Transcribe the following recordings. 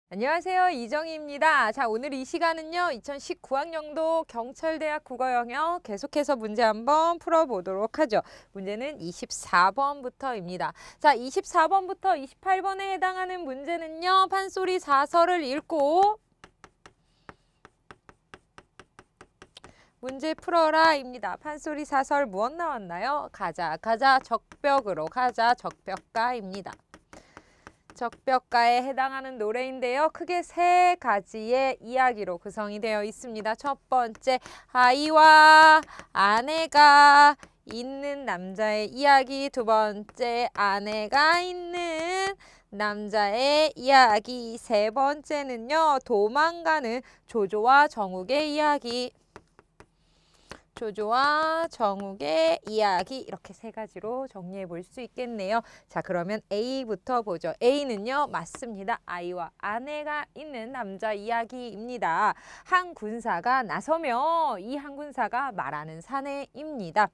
안녕하세요. 이정희입니다. 자, 오늘 이 시간은요, 2019학년도 경찰대학 국어영역 계속해서 문제 한번 풀어보도록 하죠. 문제는 24번부터입니다. 자, 24번부터 28번에 해당하는 문제는요, 판소리 사설을 읽고 문제 풀어라 입니다. 판소리 사설 무엇 나왔나요? 가자, 가자, 적벽으로 가자, 적벽가입니다. 적벽가에 해당하는 노래인데요. 크게 세 가지의 이야기로 구성이 되어 있습니다. 첫 번째, 아이와 아내가 있는 남자의 이야기. 두 번째, 아내가 있는 남자의 이야기. 세 번째는요, 도망가는 조조와 정욱의 이야기. 조조와 정욱의 이야기, 이렇게 세 가지로 정리해 볼 수 있겠네요. 자, 그러면 A부터 보죠. A는요, 맞습니다. 아이와 아내가 있는 남자 이야기입니다. 한 군사가 나서며 이 한 군사가 말하는 사내입니다.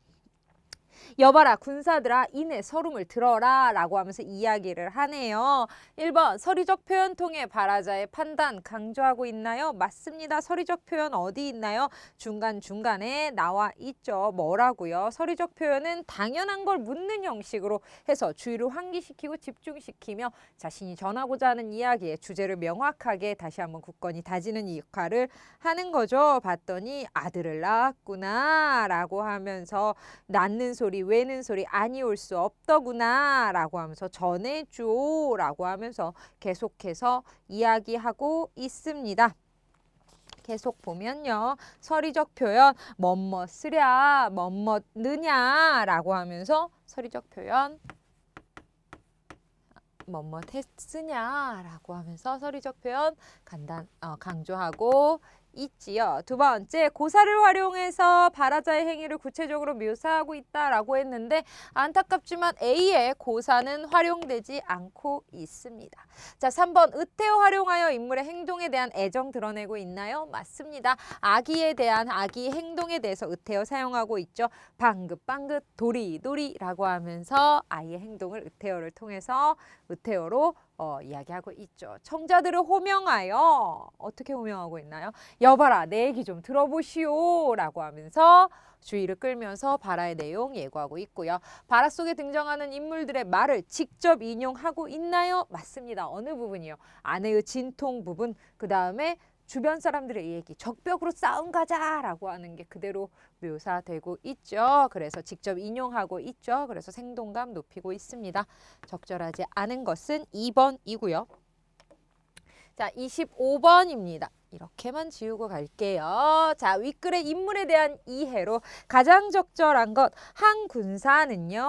여봐라 군사들아 이내 서름을 들어라 라고 하면서 이야기를 하네요. 1번 서리적 표현 통해 발화자의 판단 강조하고 있나요? 맞습니다. 서리적 표현 어디 있나요? 중간중간에 나와 있죠. 뭐라고요? 서리적 표현은 당연한 걸 묻는 형식으로 해서 주의를 환기시키고 집중시키며 자신이 전하고자 하는 이야기의 주제를 명확하게 다시 한번 굳건히 다지는 이 역할을 하는 거죠. 봤더니 아들을 낳았구나 라고 하면서 낳는 소리 외는 소리 아니 올 수 없더구나 라고 하면서 전해줘 라고 하면서 계속해서 이야기하고 있습니다. 계속 보면요. 서리적 표현 뭐뭐 쓰랴 뭐뭐 느냐 라고 하면서 서리적 표현 뭐뭐 했으냐 라고 하면서 서리적 표현 강조하고 있지요. 두 번째, 고사를 활용해서 발화자의 행위를 구체적으로 묘사하고 있다라고 했는데 안타깝지만 A의 고사는 활용되지 않고 있습니다. 자, 3번, 의태어 활용하여 인물의 행동에 대한 애정 드러내고 있나요? 맞습니다. 아기에 대한 아기 행동에 대해서 의태어 사용하고 있죠. 방긋방긋 도리도리라고 하면서 아이의 행동을 의태어를 통해서 의태어로 이야기하고 있죠. 청자들을 호명하여 어떻게 호명하고 있나요? 여봐라 내 얘기 좀 들어보시오 라고 하면서 주의를 끌면서 발화의 내용 예고하고 있고요. 발화 속에 등장하는 인물들의 말을 직접 인용하고 있나요? 맞습니다. 어느 부분이요? 아내의 진통 부분, 그 다음에 주변 사람들의 얘기, 적벽으로 싸움 가자 라고 하는 게 그대로 묘사되고 있죠. 그래서 직접 인용하고 있죠. 그래서 생동감 높이고 있습니다. 적절하지 않은 것은 2번이고요. 자, 25번입니다. 이렇게만 지우고 갈게요. 자, 윗글의 인물에 대한 이해로 가장 적절한 것, 한 군사는요.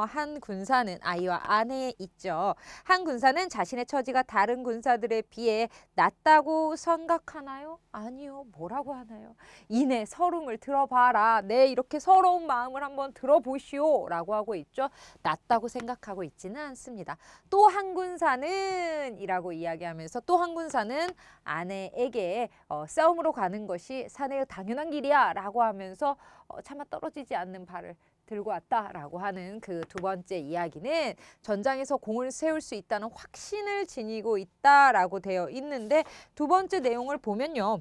한 군사는 아이와 아내에 있죠. 한 군사는 자신의 처지가 다른 군사들에 비해 낫다고 생각하나요? 아니요. 뭐라고 하나요? 이내 서름을 들어봐라. 내 이렇게 서러운 마음을 한번 들어보시오. 라고 하고 있죠. 낫다고 생각하고 있지는 않습니다. 또 한 군사는 이라고 이야기하면서 또 한 군사는 아내에게 싸움으로 가는 것이 사내의 당연한 길이야 라고 하면서 차마 떨어지지 않는 발을 들고 왔다라고 하는 그 두 번째 이야기는 전장에서 공을 세울 수 있다는 확신을 지니고 있다라고 되어 있는데 두 번째 내용을 보면요.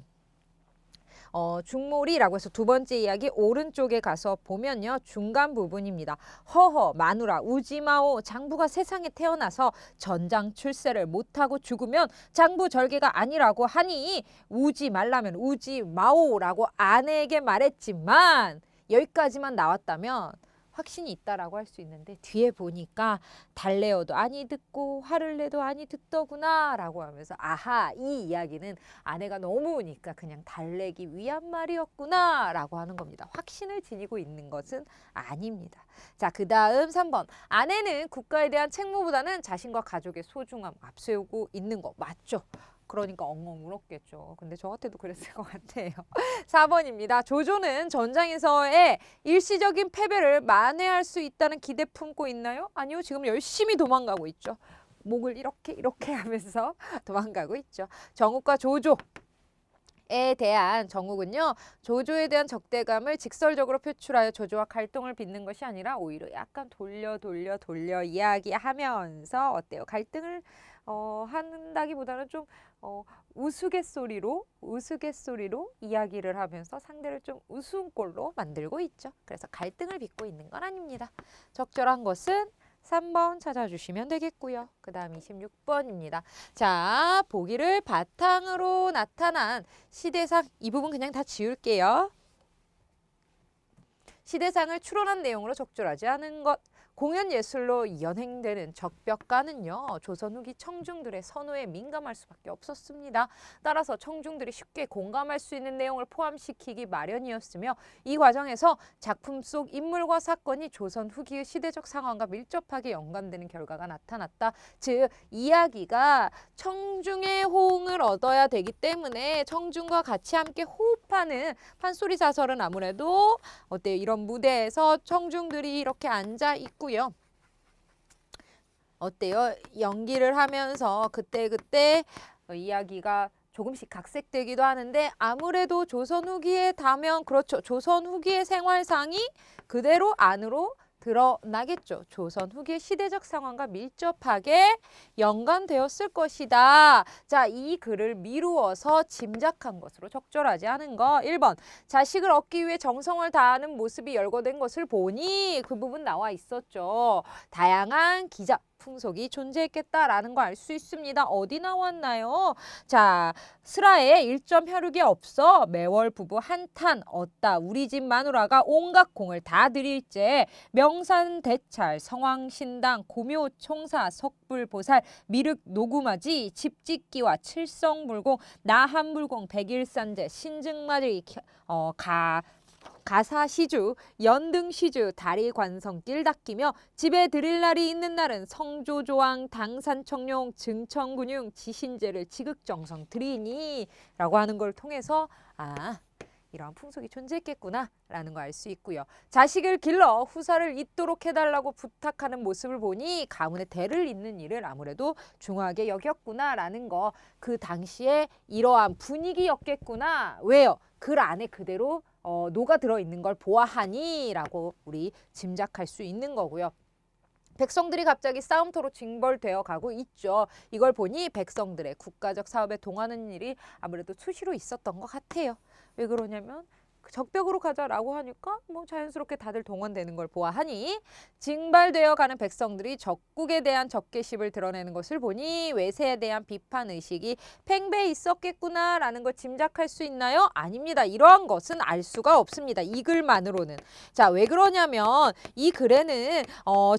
중몰이라고 해서 두 번째 이야기 오른쪽에 가서 보면요. 중간 부분입니다. 허허 마누라 우지마오 장부가 세상에 태어나서 전장 출세를 못하고 죽으면 장부 절개가 아니라고 하니 우지 말라면 우지 마오라고 아내에게 말했지만 여기까지만 나왔다면 확신이 있다라고 할 수 있는데 뒤에 보니까 달래어도 아니 듣고 화를 내도 아니 듣더구나 라고 하면서 아하 이 이야기는 아내가 너무 우니까 그냥 달래기 위한 말이었구나 라고 하는 겁니다. 확신을 지니고 있는 것은 아닙니다. 자, 그 다음 3번 아내는 국가에 대한 책무보다는 자신과 가족의 소중함 앞세우고 있는 거 맞죠? 그러니까 엉엉 울었겠죠. 근데 저 같아도 그랬을 것 같아요. 4번입니다. 조조는 전장에서의 일시적인 패배를 만회할 수 있다는 기대 품고 있나요? 아니요. 지금 열심히 도망가고 있죠. 목을 이렇게 하면서 도망가고 있죠. 정욱과 조조. 에 대한 정욱은요. 조조에 대한 적대감을 직설적으로 표출하여 조조와 갈등을 빚는 것이 아니라 오히려 약간 돌려 이야기하면서 어때요? 갈등을 한다기보다는 좀 우스갯소리로 이야기를 하면서 상대를 좀 우스운 꼴로 만들고 있죠. 그래서 갈등을 빚고 있는 건 아닙니다. 적절한 것은 3번 찾아주시면 되겠고요. 그 다음 26번입니다. 자, 보기를 바탕으로 나타난 시대상, 이 부분 그냥 다 지울게요. 시대상을 추론한 내용으로 적절하지 않은 것. 공연 예술로 연행되는 적벽가는요, 조선 후기 청중들의 선호에 민감할 수밖에 없었습니다. 따라서 청중들이 쉽게 공감할 수 있는 내용을 포함시키기 마련이었으며, 이 과정에서 작품 속 인물과 사건이 조선 후기의 시대적 상황과 밀접하게 연관되는 결과가 나타났다. 즉, 이야기가 청중의 호응을 얻어야 되기 때문에 청중과 같이 함께 호흡하는 판소리 자설은 아무래도 어때요? 이런 무대에서 청중들이 이렇게 앉아 있고요. 어때요? 연기를 하면서 그때그때 이야기가 조금씩 각색되기도 하는데, 아무래도 조선 후기에 닿으면 그렇죠. 조선 후기의 생활상이 그대로 안으로 드러나겠죠. 조선 후기의 시대적 상황과 밀접하게 연관되었을 것이다. 자, 이 글을 미루어서 짐작한 것으로 적절하지 않은 거. 1번. 자식을 얻기 위해 정성을 다하는 모습이 열거된 것을 보니, 그 부분 나와 있었죠. 다양한 기자, 풍속이 존재했겠다라는 거 알 수 있습니다. 어디 나왔나요? 자, 슬하에 일점 혈육이 없어 매월 부부 한탄 얻다. 우리 집 마누라가 온갖 공을 다 들일째. 명산 대찰, 성황신당, 고묘 총사, 석불보살, 미륵 노구마지, 집짓기와 칠성불공, 나한불공, 백일산제, 신증맞이, 가사시주, 연등시주, 다리관성길 닦이며 집에 들일 날이 있는 날은 성조조왕, 당산청룡, 증천근융, 지신제를 지극정성 드리니 라고 하는 걸 통해서 이러한 풍속이 존재했겠구나 라는 거 알 수 있고요. 자식을 길러 후사를 잇도록 해달라고 부탁하는 모습을 보니 가문의 대를 잇는 일을 아무래도 중요하게 여겼구나 라는 거, 그 당시에 이러한 분위기였겠구나. 왜요? 글 안에 그대로 녹아 들어있는 걸 보아하니 라고 우리 짐작할 수 있는 거고요. 백성들이 갑자기 싸움터로 징벌되어 가고 있죠. 이걸 보니 백성들의 국가적 사업에 동하는 일이 아무래도 수시로 있었던 것 같아요. 왜 그러냐면 적벽으로 가자라고 하니까 뭐 자연스럽게 다들 동원되는 걸 보아하니, 징발되어 가는 백성들이 적국에 대한 적개심을 드러내는 것을 보니 외세에 대한 비판 의식이 팽배해 있었겠구나라는 걸 짐작할 수 있나요? 아닙니다. 이러한 것은 알 수가 없습니다. 이 글만으로는. 자, 왜 그러냐면 이 글에는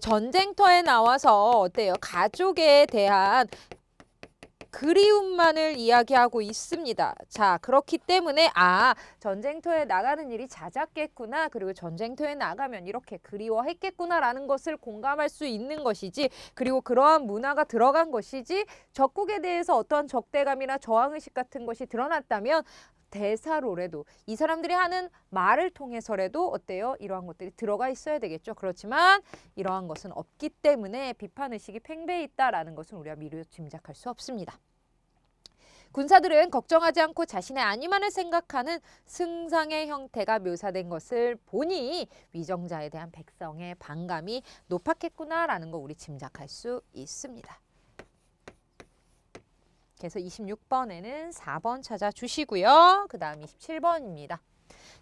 전쟁터에 나와서 어때요? 가족에 대한 그리움만을 이야기하고 있습니다. 자, 그렇기 때문에 전쟁터에 나가는 일이 잦았겠구나, 그리고 전쟁터에 나가면 이렇게 그리워했겠구나라는 것을 공감할 수 있는 것이지, 그리고 그러한 문화가 들어간 것이지, 적국에 대해서 어떠한 적대감이나 저항의식 같은 것이 드러났다면 대사로라도 이 사람들이 하는 말을 통해서라도 어때요? 이러한 것들이 들어가 있어야 되겠죠. 그렇지만 이러한 것은 없기 때문에 비판의식이 팽배해 있다라는 것은 우리가 미루어 짐작할 수 없습니다. 군사들은 걱정하지 않고 자신의 안위만을 생각하는 승상의 형태가 묘사된 것을 보니 위정자에 대한 백성의 반감이 높았겠구나라는 거 우리 짐작할 수 있습니다. 그래서 26번에는 4번 찾아주시고요. 그 다음 27번입니다.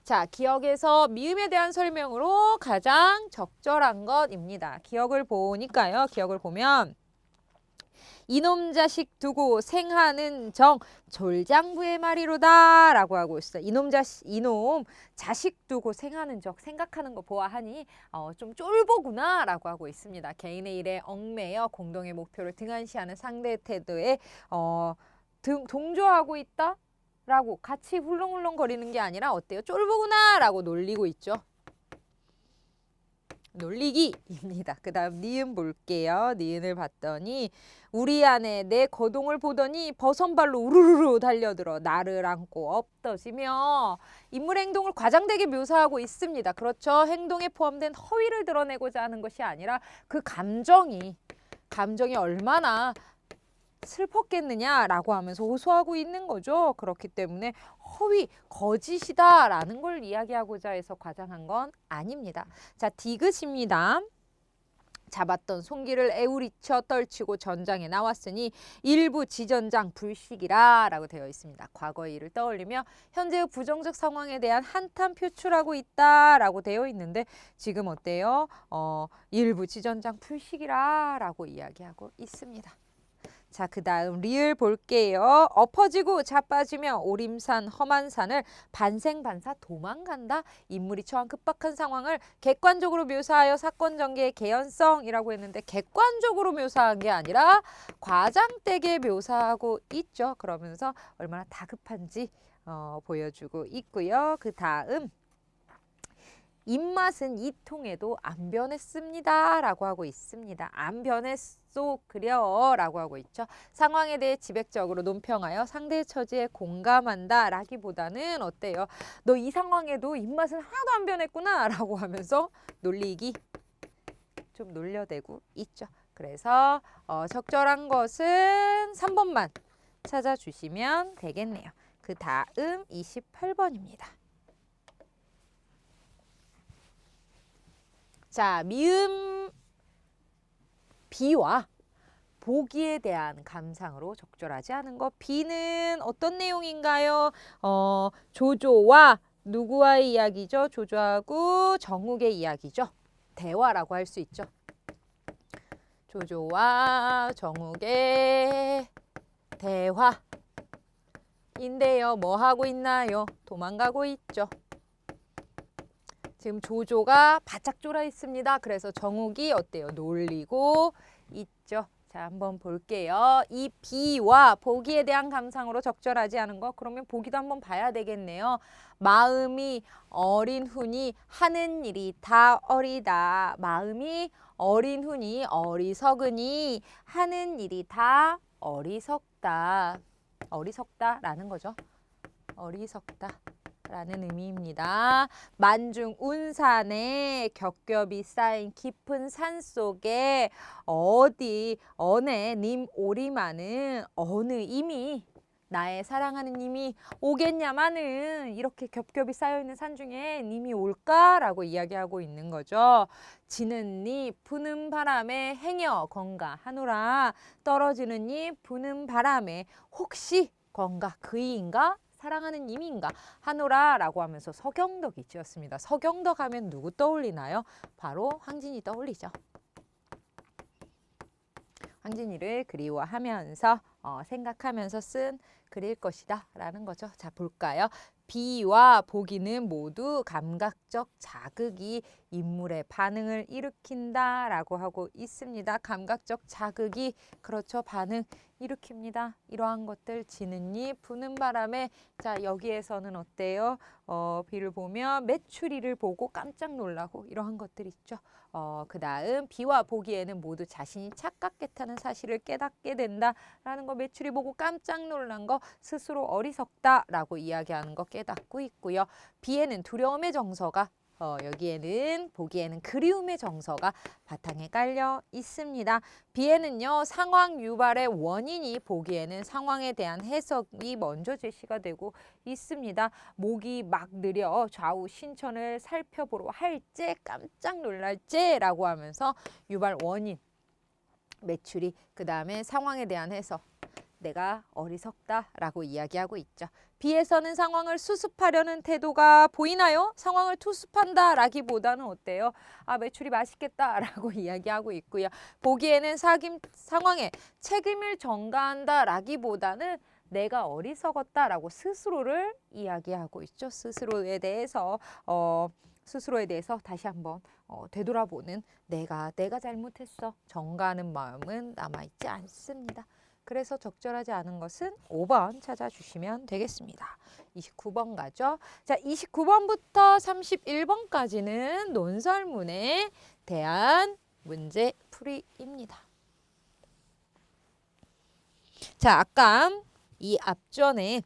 자, 기억에서 미음에 대한 설명으로 가장 적절한 것입니다. 기억을 보니까요. 기억을 보면 이놈 자식 두고 생하는 정 졸장부의 말이로다 라고 하고 있어요. 이놈 자식 두고 생하는 정, 생각하는 거 보아하니 좀 쫄보구나 라고 하고 있습니다. 개인의 일에 얽매여 공동의 목표를 등한시하는 상대의 태도에 동조하고 있다 라고 같이 훌렁훌렁 거리는 게 아니라 어때요? 쫄보구나 라고 놀리고 있죠. 놀리기입니다. 그 다음 니은 볼게요. 니은을 봤더니 우리 안에 내 거동을 보더니 버선발로 우르르르 달려들어 나를 안고 엎떠지며 인물 행동을 과장되게 묘사하고 있습니다. 그렇죠. 행동에 포함된 허위를 드러내고자 하는 것이 아니라 그 감정이 얼마나 슬펐겠느냐라고 하면서 호소하고 있는 거죠. 그렇기 때문에 허위, 거짓이다라는 걸 이야기하고자 해서 과장한 건 아닙니다. 자, 디귿입니다. 잡았던 송기를 에우리쳐 떨치고 전장에 나왔으니 일부 지전장 불식이라 라고 되어 있습니다. 과거의 일을 떠올리며 현재의 부정적 상황에 대한 한탄 표출하고 있다 라고 되어 있는데 지금 어때요? 일부 지전장 불식이라 라고 이야기하고 있습니다. 자, 그 다음 리을 볼게요. 엎어지고 자빠지며 오림산 험한 산을 반생반사 도망간다. 인물이 처한 급박한 상황을 객관적으로 묘사하여 사건 전개의 개연성이라고 했는데 객관적으로 묘사한 게 아니라 과장되게 묘사하고 있죠. 그러면서 얼마나 다급한지 보여주고 있고요. 그 다음 입맛은 이 통에도 안 변했습니다 라고 하고 있습니다. 안 변했소 그려 라고 하고 있죠. 상황에 대해 지백적으로 논평하여 상대의 처지에 공감한다 라기보다는 어때요? 너 이 상황에도 입맛은 하나도 안 변했구나 라고 하면서 놀리기 좀 놀려대고 있죠. 그래서 적절한 것은 3번만 찾아주시면 되겠네요. 그 다음 28번입니다. 자, 미음 비와 보기에 대한 감상으로 적절하지 않은 거. 비는 어떤 내용인가요? 조조와 누구와의 이야기죠? 조조하고 정욱의 이야기죠. 대화라고 할 수 있죠. 조조와 정욱의 대화인데요. 뭐 하고 있나요? 도망가고 있죠. 지금 조조가 바짝 쫄아 있습니다. 그래서 정욱이 어때요? 놀리고 있죠. 자, 한번 볼게요. 이 비와 보기에 대한 감상으로 적절하지 않은 거. 그러면 보기도 한번 봐야 되겠네요. 마음이 어린 훈이 하는 일이 다 어리다. 마음이 어린 훈이 어리석으니 하는 일이 다 어리석다. 어리석다라는 거죠. 어리석다. 라는 의미입니다. 만중 운산에 겹겹이 쌓인 깊은 산 속에 어느 님 오리마는 어느 이미 나의 사랑하는 님이 오겠냐마는 이렇게 겹겹이 쌓여있는 산 중에 님이 올까라고 이야기하고 있는 거죠. 지는 잎 부는 바람에 행여 건가하노라. 떨어지는 잎 부는 바람에 혹시 건가 그이인가 사랑하는 님인가 하노라 라고 하면서 서경덕이 지었습니다. 서경덕 하면 누구 떠올리나요? 바로 황진이 떠올리죠. 황진이를 그리워하면서 생각하면서 쓴 글일 것이다 라는 거죠. 자, 볼까요? 비와 보기는 모두 감각적 자극이 인물의 반응을 일으킨다 라고 하고 있습니다. 감각적 자극이 그렇죠. 반응 일으킵니다. 이러한 것들 지는 잎 부는 바람에 자 여기에서는 어때요? 비를 보면 메추리를 보고 깜짝 놀라고 이러한 것들 있죠. 그 다음 비와 보기에는 모두 자신이 착각했다는 사실을 깨닫게 된다라는 거 메추리 보고 깜짝 놀란 거 스스로 어리석다라고 이야기하는 거 깨닫고 있고요. 비에는 두려움의 정서가 여기에는 보기에는 그리움의 정서가 바탕에 깔려 있습니다. 비에는요 상황 유발의 원인이 보기에는 상황에 대한 해석이 먼저 제시가 되고 있습니다. 목이 막 느려 좌우 신천을 살펴보러 할제 깜짝 놀랄제라고 하면서 유발 원인 매출이 그 다음에 상황에 대한 해석 내가 어리석다라고 이야기하고 있죠. 비에서는 상황을 수습하려는 태도가 보이나요? 상황을 투습한다라기보다는 어때요? 아 매출이 맛있겠다라고 이야기하고 있고요. 보기에는 상황에 책임을 전가한다라기보다는 내가 어리석었다라고 스스로를 이야기하고 있죠. 스스로에 대해서 다시 한번 되돌아보는 내가 잘못했어 전가하는 마음은 남아있지 않습니다. 그래서 적절하지 않은 것은 5번 찾아주시면 되겠습니다. 29번 가죠. 자, 29번부터 31번까지는 논설문에 대한 문제 풀이입니다. 자, 아까 이 앞전에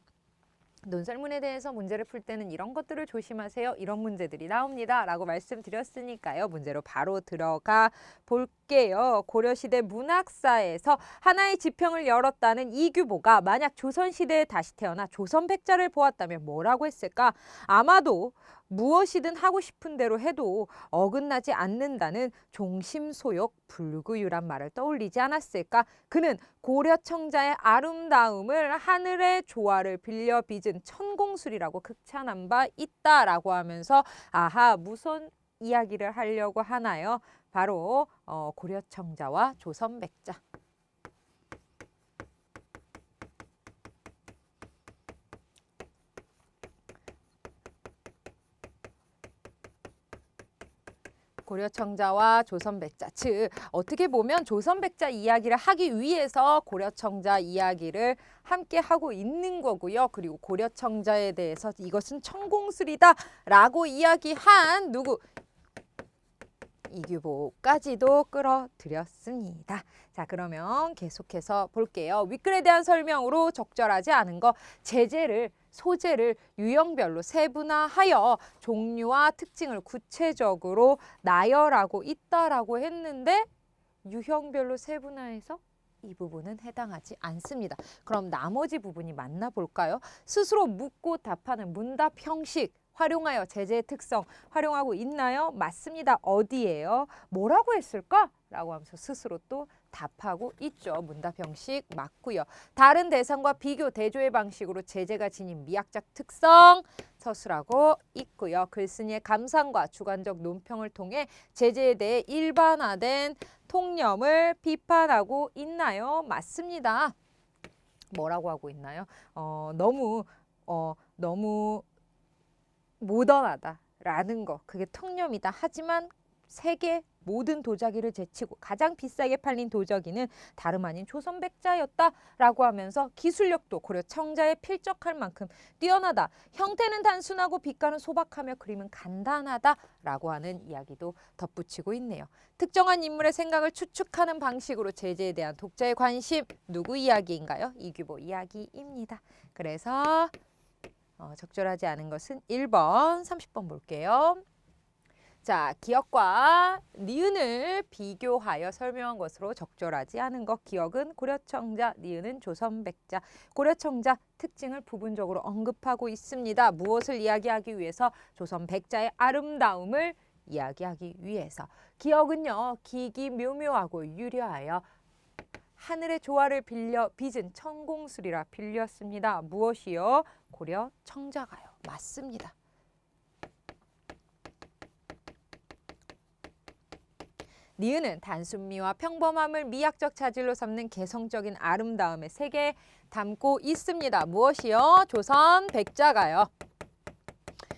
논설문에 대해서 문제를 풀 때는 이런 것들을 조심하세요. 이런 문제들이 나옵니다. 라고 말씀드렸으니까요. 문제로 바로 들어가 볼게요. 볼게요. 고려시대 문학사에서 하나의 지평을 열었다는 이규보가 만약 조선시대에 다시 태어나 조선백자를 보았다면 뭐라고 했을까? 아마도 무엇이든 하고 싶은 대로 해도 어긋나지 않는다는 종심소욕 불구유란 말을 떠올리지 않았을까? 그는 고려청자의 아름다움을 하늘의 조화를 빌려 빚은 천공술이라고 극찬한 바 있다라고 하면서 아하, 무슨 이야기를 하려고 하나요? 바로 고려청자와 조선백자. 고려청자와 조선백자, 즉 어떻게 보면 조선백자 이야기를 하기 위해서 고려청자 이야기를 함께 하고 있는 거고요. 그리고 고려청자에 대해서 이것은 천공술이다 라고 이야기한 누구? 이규보까지도 끌어들였습니다. 자, 그러면 계속해서 볼게요. 윗글에 대한 설명으로 적절하지 않은 거, 소재를 유형별로 세분화하여 종류와 특징을 구체적으로 나열하고 있다라고 했는데 유형별로 세분화해서 이 부분은 해당하지 않습니다. 그럼 나머지 부분이 맞나 볼까요? 스스로 묻고 답하는 문답 형식 활용하여 제재의 특성 활용하고 있나요? 맞습니다. 어디예요? 뭐라고 했을까? 라고 하면서 스스로 또 답하고 있죠. 문답 형식 맞고요. 다른 대상과 비교 대조의 방식으로 제재가 지닌 미학적 특성 서술하고 있고요. 글쓴이의 감상과 주관적 논평을 통해 제재에 대해 일반화된 통념을 비판하고 있나요? 맞습니다. 뭐라고 하고 있나요? 너무 모던하다라는 거, 그게 통념이다. 하지만 세계 모든 도자기를 제치고 가장 비싸게 팔린 도자기는 다름 아닌 조선백자였다라고 하면서 기술력도 고려 청자에 필적할 만큼 뛰어나다. 형태는 단순하고 빛깔은 소박하며 그림은 간단하다라고 하는 이야기도 덧붙이고 있네요. 특정한 인물의 생각을 추측하는 방식으로 제재에 대한 독자의 관심, 누구 이야기인가요? 이규보 이야기입니다. 그래서 적절하지 않은 것은 1번, 30번 볼게요. 자, 기역과 니은을 비교하여 설명한 것으로 적절하지 않은 것. 기역은 고려청자, 니은은 조선백자. 고려청자 특징을 부분적으로 언급하고 있습니다. 무엇을 이야기하기 위해서? 조선백자의 아름다움을 이야기하기 위해서. 기역은요, 기기묘묘하고 유려하여 하늘의 조화를 빌려 빚은 천공술이라 빌렸습니다. 무엇이요? 고려 청자가요. 맞습니다. 니은은 단순미와 평범함을 미학적 자질로 삼는 개성적인 아름다움의 세계에 담고 있습니다. 무엇이요? 조선 백자가요.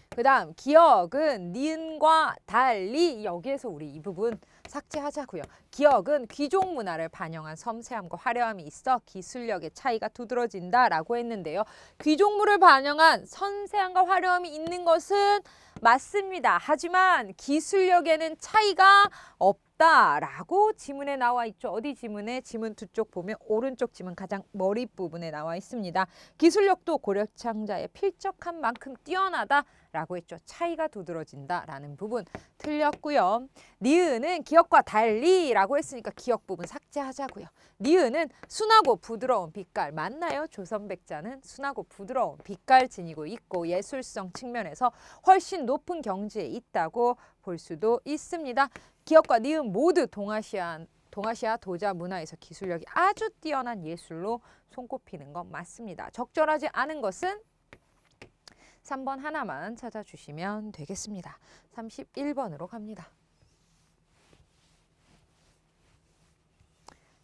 그 다음 기역은 니은과 달리, 여기에서 우리 이 부분 삭제하자고요. 기역은 귀족 문화를 반영한 섬세함과 화려함이 있어 기술력의 차이가 두드러진다라고 했는데요. 귀족물을 반영한 섬세함과 화려함이 있는 것은 맞습니다. 하지만 기술력에는 차이가 없다라고 지문에 나와 있죠. 어디 지문에? 지문 두 쪽 보면 오른쪽 지문 가장 머리 부분에 나와 있습니다. 기술력도 고려청자의 필적한 만큼 뛰어나다라고 했죠. 차이가 두드러진다라는 부분 틀렸고요. 니은은 기역과 달리라고 했으니까 기역 부분 삭제하자고요. 니은은 순하고 부드러운 빛깔 맞나요? 조선백자는 순하고 부드러운 빛깔 지니고 있고 예술성 측면에서 훨씬 높은 경지에 있다고 볼 수도 있습니다. 기역과 니은 모두 동아시아 도자 문화에서 기술력이 아주 뛰어난 예술로 손꼽히는 건 맞습니다. 적절하지 않은 것은 3번 하나만 찾아주시면 되겠습니다. 31번으로 갑니다.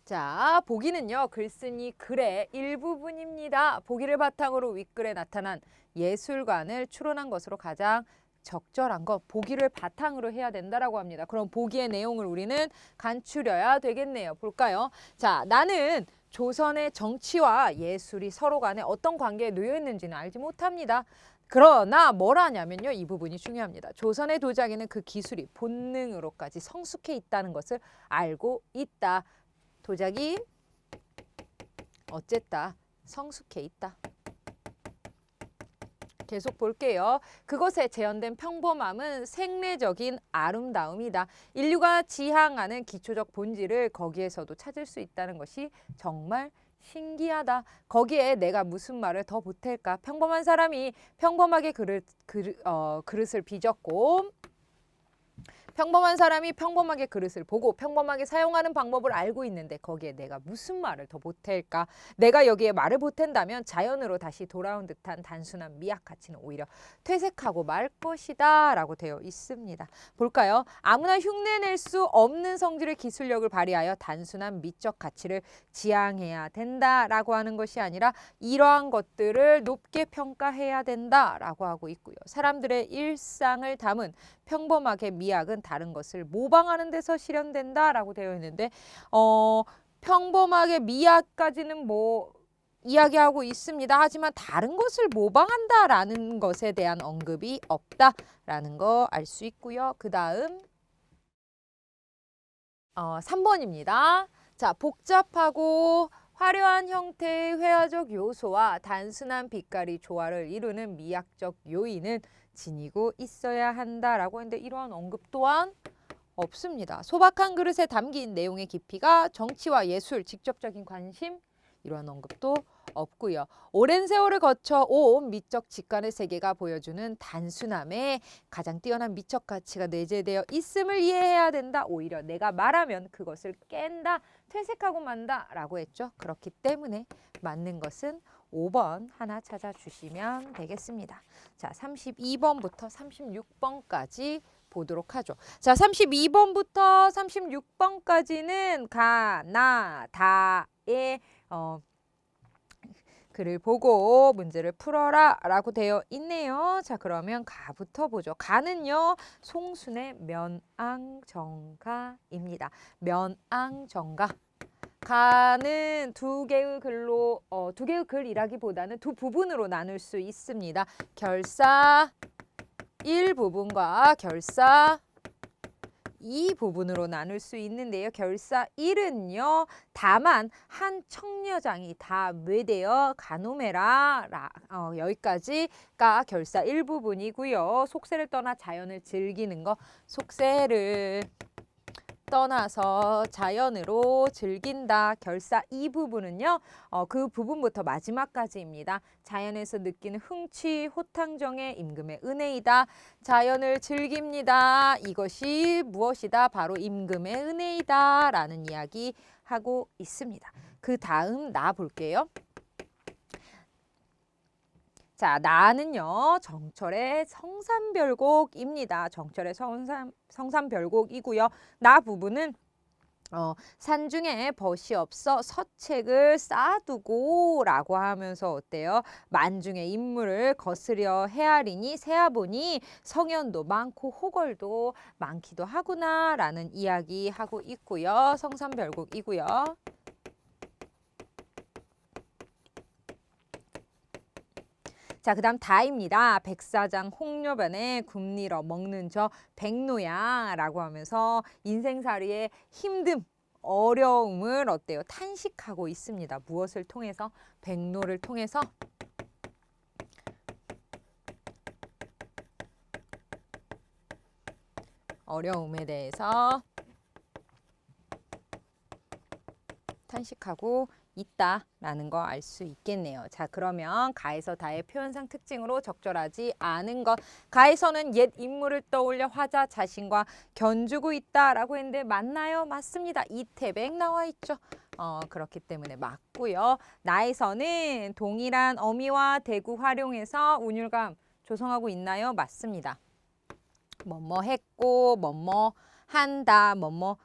자, 보기는요, 글쓴이 글의 일부분입니다. 보기를 바탕으로 윗글에 나타난 예술관을 추론한 것으로 가장 적절한 거, 보기를 바탕으로 해야 된다라고 합니다. 그럼 보기의 내용을 우리는 간추려야 되겠네요. 볼까요? 자, 나는 조선의 정치와 예술이 서로 간에 어떤 관계에 놓여 있는지는 알지 못합니다. 그러나 뭘 하냐면요, 이 부분이 중요합니다. 조선의 도자기는 그 기술이 본능으로까지 성숙해 있다는 것을 알고 있다. 도자기 어쨌다, 성숙해 있다. 계속 볼게요. 그것에 재현된 평범함은 생래적인 아름다움이다. 인류가 지향하는 기초적 본질을 거기에서도 찾을 수 있다는 것이 정말 신기하다. 거기에 내가 무슨 말을 더 보탤까? 평범한 사람이 평범하게 그릇을 빚었고 평범한 사람이 평범하게 그릇을 보고 평범하게 사용하는 방법을 알고 있는데 거기에 내가 무슨 말을 더 보탤까? 내가 여기에 말을 보탠다면 자연으로 다시 돌아온 듯한 단순한 미학 가치는 오히려 퇴색하고 말 것이다 라고 되어 있습니다. 볼까요? 아무나 흉내낼 수 없는 성질의 기술력을 발휘하여 단순한 미적 가치를 지향해야 된다라고 하는 것이 아니라 이러한 것들을 높게 평가해야 된다라고 하고 있고요. 사람들의 일상을 담은 평범하게 미학은 다른 것을 모방하는 데서 실현된다라고 되어 있는데 평범하게 미학까지는 뭐 이야기하고 있습니다. 하지만 다른 것을 모방한다라는 것에 대한 언급이 없다라는 거 알 수 있고요. 그 다음 3번입니다. 자, 복잡하고 화려한 형태의 회화적 요소와 단순한 빛깔이 조화를 이루는 미학적 요인은 지니고 있어야 한다라고 했는데 이러한 언급 또한 없습니다. 소박한 그릇에 담긴 내용의 깊이가 정치와 예술, 직접적인 관심 이러한 언급도 없고요. 오랜 세월을 거쳐 온 미적 직관의 세계가 보여주는 단순함에 가장 뛰어난 미적 가치가 내재되어 있음을 이해해야 된다. 오히려 내가 말하면 그것을 깬다, 퇴색하고 만다 라고 했죠. 그렇기 때문에 맞는 것은 5번 하나 찾아주시면 되겠습니다. 자, 32번부터 36번까지 보도록 하죠. 자, 32번부터 36번까지는 가, 나, 다의 글을 보고 문제를 풀어라 라고 되어 있네요. 자, 그러면 가부터 보죠. 가는요, 송순의 면앙정가입니다. 면앙정가. 가는 두 개의 글이라기보다는 두 부분으로 나눌 수 있습니다. 결사 1부분과 결사 2부분으로 나눌 수 있는데요. 결사 1은요. 다만 한 청려장이 다 외되어 가노메라 여기까지가 결사 1부분이고요. 속세를 떠나 자연을 즐기는 거, 속세를 떠나서 자연으로 즐긴다. 결사 2부분은요. 그 부분부터 마지막까지입니다. 자연에서 느끼는 흥취, 호탕정의 임금의 은혜이다. 자연을 즐깁니다. 이것이 무엇이다? 바로 임금의 은혜이다. 라는 이야기 하고 있습니다. 그 다음 나 볼게요. 자, 나는요, 정철의 성삼별곡입니다. 정철의 성삼별곡이고요. 나 부분은 산중에 벗이 없어 서책을 쌓아두고 라고 하면서 어때요? 만중의 인물을 거스려 헤아리니 세아보니 성현도 많고 호걸도 많기도 하구나 라는 이야기 하고 있고요. 성삼별곡이고요. 자, 그 다음 다입니다. 백사장 홍려변에 굶니러 먹는 저 백노야 라고 하면서 인생살이의 힘듦, 어려움을 어때요? 탄식하고 있습니다. 무엇을 통해서? 백노를 통해서 어려움에 대해서 탄식하고 있다라는 거 알 수 있겠네요. 자, 그러면 가에서 다의 표현상 특징으로 적절하지 않은 것. 가에서는 옛 인물을 떠올려 화자 자신과 견주고 있다라고 했는데 맞나요? 맞습니다. 이태백 나와 있죠. 그렇기 때문에 맞고요. 나에서는 동일한 어미와 대구 활용해서 운율감 조성하고 있나요? 맞습니다. 뭐뭐 했고 뭐뭐 한다 뭐뭐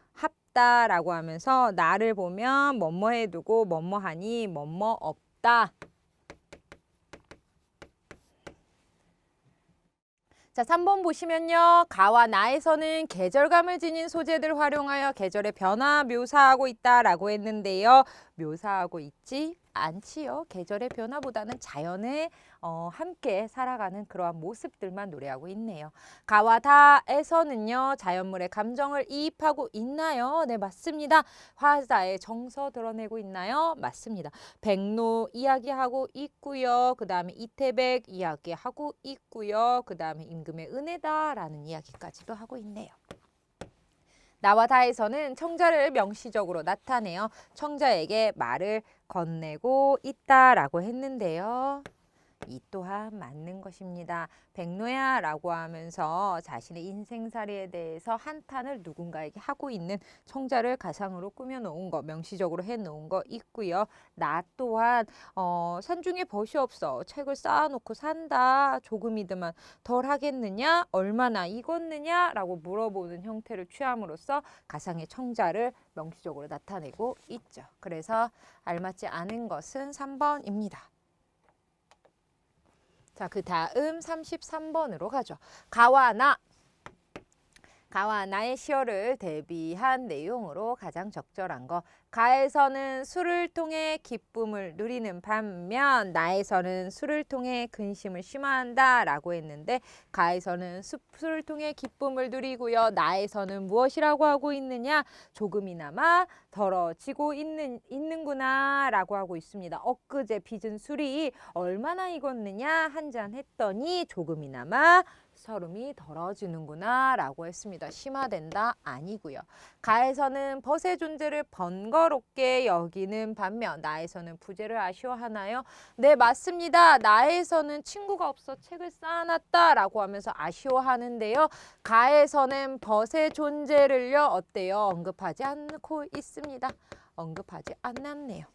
라고 하면서 나를 보면 뭐뭐 해두고 뭐뭐 하니 뭐뭐 없다. 자, 3번 보시면요. 가와 나에서는 계절감을 지닌 소재들 활용하여 계절의 변화 묘사하고 있다라고 했는데요. 묘사하고 있지 않지요. 계절의 변화보다는 자연에 함께 살아가는 그러한 모습들만 노래하고 있네요. 가와 다에서는요. 자연물의 감정을 이입하고 있나요? 네, 맞습니다. 화자의 정서 드러내고 있나요? 맞습니다. 백로 이야기하고 있고요. 그 다음에 이태백 이야기하고 있고요. 그 다음에 임금의 은혜다라는 이야기까지도 하고 있네요. 나와 다에서는 청자를 명시적으로 나타내어 청자에게 말을 건네고 있다라고 했는데요. 이 또한 맞는 것입니다. 백로야 라고 하면서 자신의 인생살이에 대해서 한탄을 누군가에게 하고 있는 청자를 가상으로 꾸며놓은 거, 명시적으로 해놓은 거 있고요. 나 또한 산중에 벗이 없어 책을 쌓아놓고 산다. 조금이드만 덜 하겠느냐? 얼마나 익었느냐? 라고 물어보는 형태를 취함으로써 가상의 청자를 명시적으로 나타내고 있죠. 그래서 알맞지 않은 것은 3번입니다. 자, 그 다음 33번으로 가죠. 가와 나의 시어를 대비한 내용으로 가장 적절한 거. 가에서는 술을 통해 기쁨을 누리는 반면 나에서는 술을 통해 근심을 심화한다 라고 했는데 가에서는 술을 통해 기쁨을 누리고요. 나에서는 무엇이라고 하고 있느냐? 조금이나마 덜어지고 있는구나 라고 하고 있습니다. 엊그제 빚은 술이 얼마나 익었느냐? 한 잔 했더니 조금이나마 서름이 덜어지는구나 라고 했습니다. 심화된다 아니고요. 가에서는 벗의 존재를 번거롭게 여기는 반면 나에서는 부재를 아쉬워하나요? 네, 맞습니다. 나에서는 친구가 없어 책을 쌓아놨다 라고 하면서 아쉬워하는데요. 가에서는 벗의 존재를요 어때요? 언급하지 않고 있습니다. 언급하지 않았네요.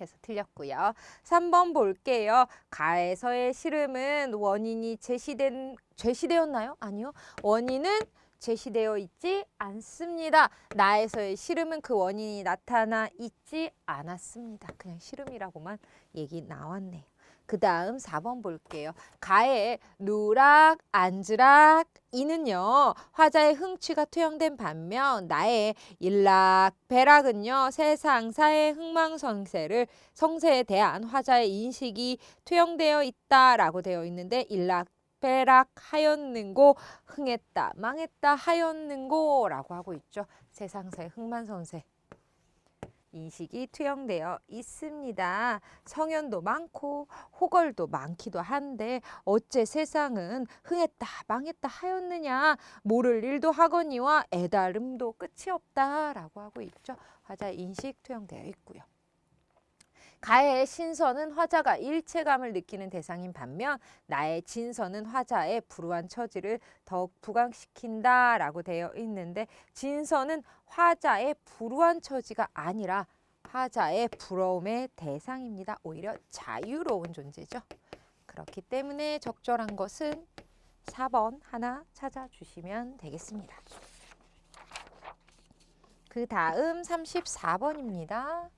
해서 틀렸고요. 3번 볼게요. 가에서의 시름은 원인이 제시되었나요? 아니요. 원인은 제시되어 있지 않습니다. 나에서의 시름은 그 원인이 나타나 있지 않았습니다. 그냥 시름이라고만 얘기 나왔네요. 그 다음 4번 볼게요. 가의 누락, 앉으락 이는요. 화자의 흥취가 투영된 반면 나의 일락, 배락은요. 세상사의 성세에 대한 화자의 인식이 투영되어 있다라고 되어 있는데 일락, 배락 하였는고 흥했다, 망했다 하였는고 라고 하고 있죠. 세상사의 흥망성쇠. 인식이 투영되어 있습니다. 성현도 많고 호걸도 많기도 한데 어째 세상은 흥했다 망했다 하였느냐 모를 일도 하거니와 애달음도 끝이 없다라고 하고 있죠. 화자 인식 투영되어 있고요. 가의 신선은 화자가 일체감을 느끼는 대상인 반면 나의 진선은 화자의 불우한 처지를 더욱 부각시킨다라고 되어 있는데 진선은 화자의 불우한 처지가 아니라 화자의 부러움의 대상입니다. 오히려 자유로운 존재죠. 그렇기 때문에 적절한 것은 4번 하나 찾아주시면 되겠습니다. 그 다음 34번입니다.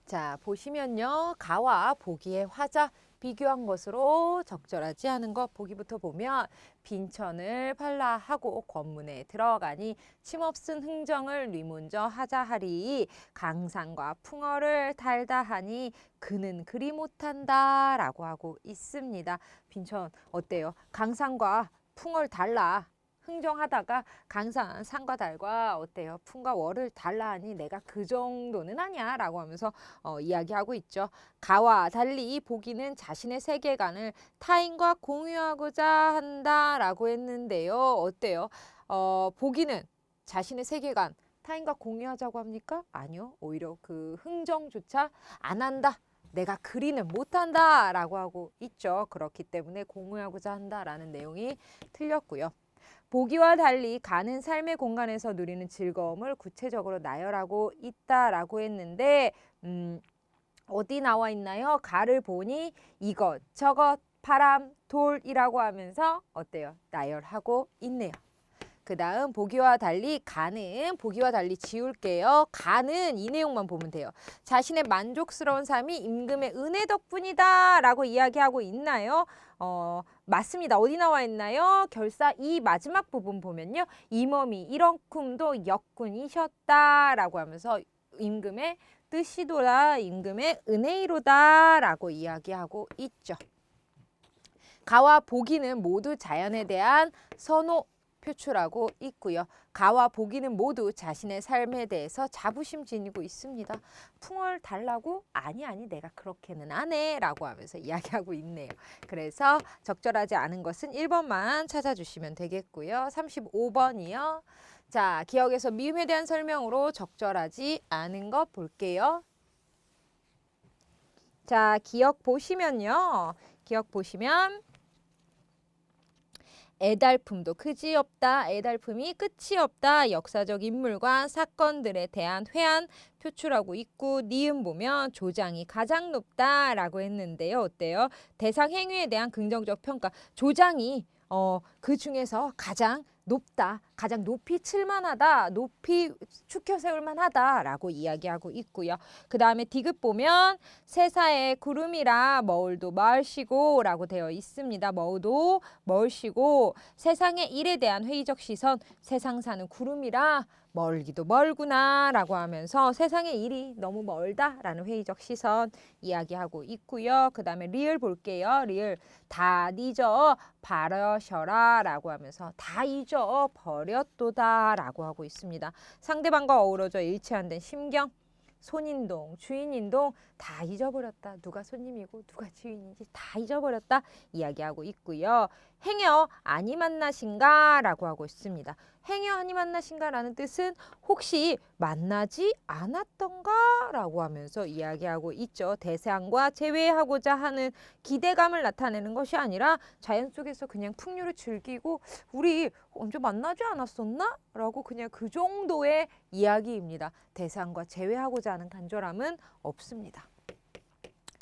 자, 보시면요. 가와 보기의 화자 비교한 것으로 적절하지 않은 것 보기부터 보면 빈천을 팔라하고 권문에 들어가니 침없은 흥정을 뉘문저 하자하리 강산과 풍어를 달다하니 그는 그리 못한다 라고 하고 있습니다. 빈천 어때요? 강산과 풍을 달라. 흥정하다가 강산 산과 달과 어때요? 풍과 월을 달라 하니 내가 그 정도는 아니야 라고 하면서 이야기하고 있죠. 가와 달리 보기는 자신의 세계관을 타인과 공유하고자 한다라고 했는데요. 어때요? 보기는 자신의 세계관 타인과 공유하자고 합니까? 아니요. 오히려 그 흥정조차 안 한다. 내가 그리는 못한다 라고 하고 있죠. 그렇기 때문에 공유하고자 한다라는 내용이 틀렸고요. 보기와 달리 가는 삶의 공간에서 누리는 즐거움을 구체적으로 나열하고 있다라고 했는데 어디 나와 있나요? 가를 보니 이것저것 바람, 돌이라고 하면서 어때요? 나열하고 있네요. 그 다음 보기와 달리 가는, 보기와 달리 지울게요. 가는 이 내용만 보면 돼요. 자신의 만족스러운 삶이 임금의 은혜 덕분이다 라고 이야기하고 있나요? 맞습니다. 어디 나와 있나요? 결사 이 마지막 부분 보면요. 임엄이 이런쿵도 역군이셨다 라고 하면서 임금의 뜻이도다, 임금의 은혜이로다 라고 이야기하고 있죠. 가와 보기는 모두 자연에 대한 선호 표출하고 있고요. 가와 보기는 모두 자신의 삶에 대해서 자부심 지니고 있습니다. 풍을 달라고? 아니 내가 그렇게는 안 해 라고 하면서 이야기하고 있네요. 그래서 적절하지 않은 것은 1번만 찾아주시면 되겠고요. 35번이요. 자, 기억에서 미음에 대한 설명으로 적절하지 않은 것 볼게요. 자, 기억 보시면요. 기억 보시면 애달품도 그지 없다. 애달품이 끝이 없다. 역사적 인물과 사건들에 대한 회한 표출하고 있고, 니은 보면 조장이 가장 높다라고 했는데요. 어때요? 대상 행위에 대한 긍정적 평가. 조장이 그 중에서 가장 높다, 가장 높이 칠만하다, 높이 추켜 세울만하다라고 이야기하고 있고요. 그 다음에 디귿 보면 세사의 구름이라 머울도 마을시고 라고 되어 있습니다. 머울도 멀시고, 세상의 일에 대한 회의적 시선, 세상 사는 구름이라 멀기도 멀구나 라고 하면서 세상의 일이 너무 멀다 라는 회의적 시선 이야기하고 있고요. 그 다음에 리을 볼게요. 리을 다 잊어 버려셔라 라고 하면서 다 잊어 버렸도다 라고 하고 있습니다. 상대방과 어우러져 일치 안 된 심경, 손인동, 주인인동 다 잊어버렸다. 누가 손님이고 누가 주인인지 다 잊어버렸다 이야기하고 있고요. 행여 아니 만나신가 라고 하고 있습니다. 행여 아니 만나신가 라는 뜻은 혹시 만나지 않았던가 라고 하면서 이야기하고 있죠. 대상과 제외하고자 하는 기대감을 나타내는 것이 아니라 자연 속에서 그냥 풍류를 즐기고 우리 언제 만나지 않았었나? 라고 그냥 그 정도의 이야기입니다. 대상과 제외하고자 하는 간절함은 없습니다.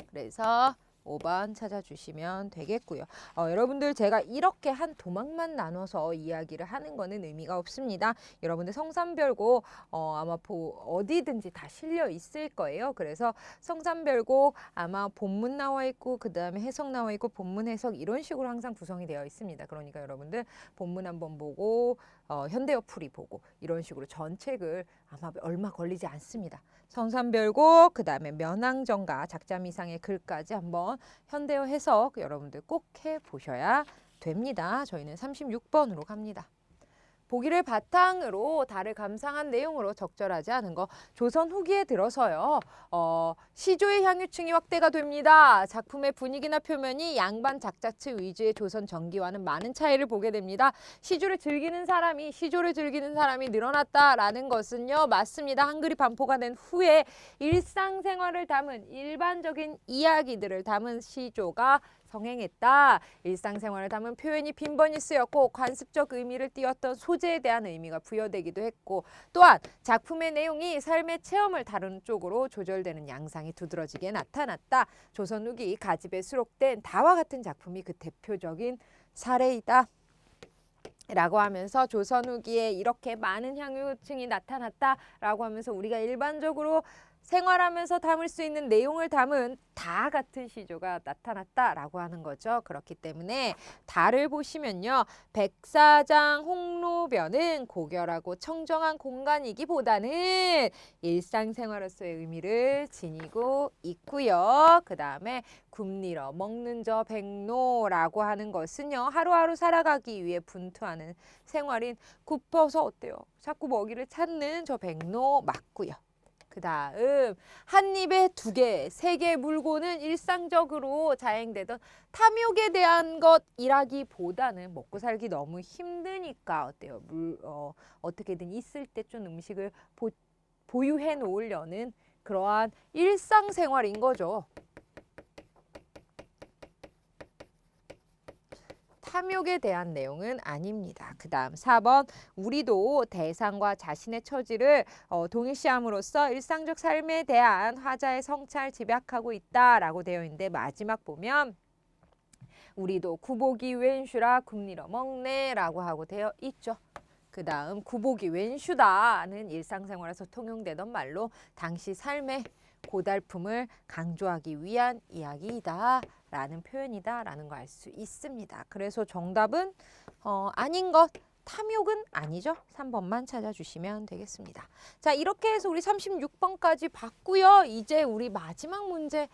그래서 5번 찾아주시면 되겠고요. 여러분들 제가 이렇게 한 도막만 나눠서 이야기를 하는 거는 의미가 없습니다. 여러분들 성삼별고 아마 어디든지 다 실려 있을 거예요. 그래서 성삼별고 아마 본문 나와 있고 그 다음에 해석 나와 있고 본문 해석 이런 식으로 항상 구성이 되어 있습니다. 그러니까 여러분들 본문 한번 보고 현대어 풀이 보고 이런 식으로 전책을 아마 얼마 걸리지 않습니다. 성삼별고 그 다음에 면항정가 작자미상의 글까지 한번 현대어 해석 여러분들 꼭 해보셔야 됩니다. 저희는 36번으로 갑니다. 보기를 바탕으로 달을 감상한 내용으로 적절하지 않은 거. 조선 후기에 들어서요. 시조의 향유층이 확대가 됩니다. 작품의 분위기나 표면이 양반 작자측 위주의 조선 전기와는 많은 차이를 보게 됩니다. 시조를 즐기는 사람이 늘어났다라는 것은요. 맞습니다. 한글이 반포가 된 후에 일상생활을 담은 일반적인 이야기들을 담은 시조가 성행했다. 일상생활을 담은 표현이 빈번히 쓰였고 관습적 의미를 띄었던 소재에 대한 의미가 부여되기도 했고, 또한 작품의 내용이 삶의 체험을 다루는 쪽으로 조절되는 양상이 두드러지게 나타났다. 조선 후기 가집에 수록된 다와 같은 작품이 그 대표적인 사례이다. 라고 하면서 조선 후기에 이렇게 많은 향유층이 나타났다라고 하면서 우리가 일반적으로 생활하면서 담을 수 있는 내용을 담은 다 같은 시조가 나타났다라고 하는 거죠. 그렇기 때문에 달을 보시면요. 백사장 홍로변은 고결하고 청정한 공간이기보다는 일상생활로서의 의미를 지니고 있고요. 그 다음에 굶니러 먹는 저 백로라고 하는 것은요. 하루하루 살아가기 위해 분투하는 생활인 굽어서 어때요? 자꾸 먹이를 찾는 저 백로 맞고요. 그 다음 한 입에 2개, 3개 물고는 일상적으로 자행되던 탐욕에 대한 것이라기보다는 먹고 살기 너무 힘드니까 어때요? 어떻게든 있을 때 좀 음식을 보유해 놓으려는 그러한 일상생활인 거죠. 탐욕에 대한 내용은 아닙니다. 그 다음 4번 우리도 대상과 자신의 처지를 동일시함으로써 일상적 삶에 대한 화자의 성찰 집약하고 있다라고 되어 있는데 마지막 보면 우리도 구보기 웬슈라 굽니러 먹네 라고 하고 되어 있죠. 그 다음 구복이 왼수다는 일상생활에서 통용되던 말로 당시 삶의 고달픔을 강조하기 위한 이야기이다 라는 표현이다 라는 거 알 수 있습니다. 그래서 정답은 아닌 것, 탐욕은 아니죠. 3번만 찾아주시면 되겠습니다. 자, 이렇게 해서 우리 36번까지 봤고요. 이제 우리 마지막 문제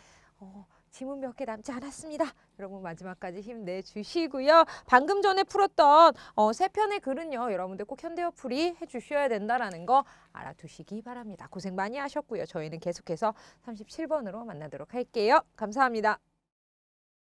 지문 몇 개 남지 않았습니다. 여러분 마지막까지 힘내주시고요. 방금 전에 풀었던 세 편의 글은요. 여러분들 꼭 현대어풀이 해주셔야 된다는 거 알아두시기 바랍니다. 고생 많이 하셨고요. 저희는 계속해서 37번으로 만나도록 할게요. 감사합니다.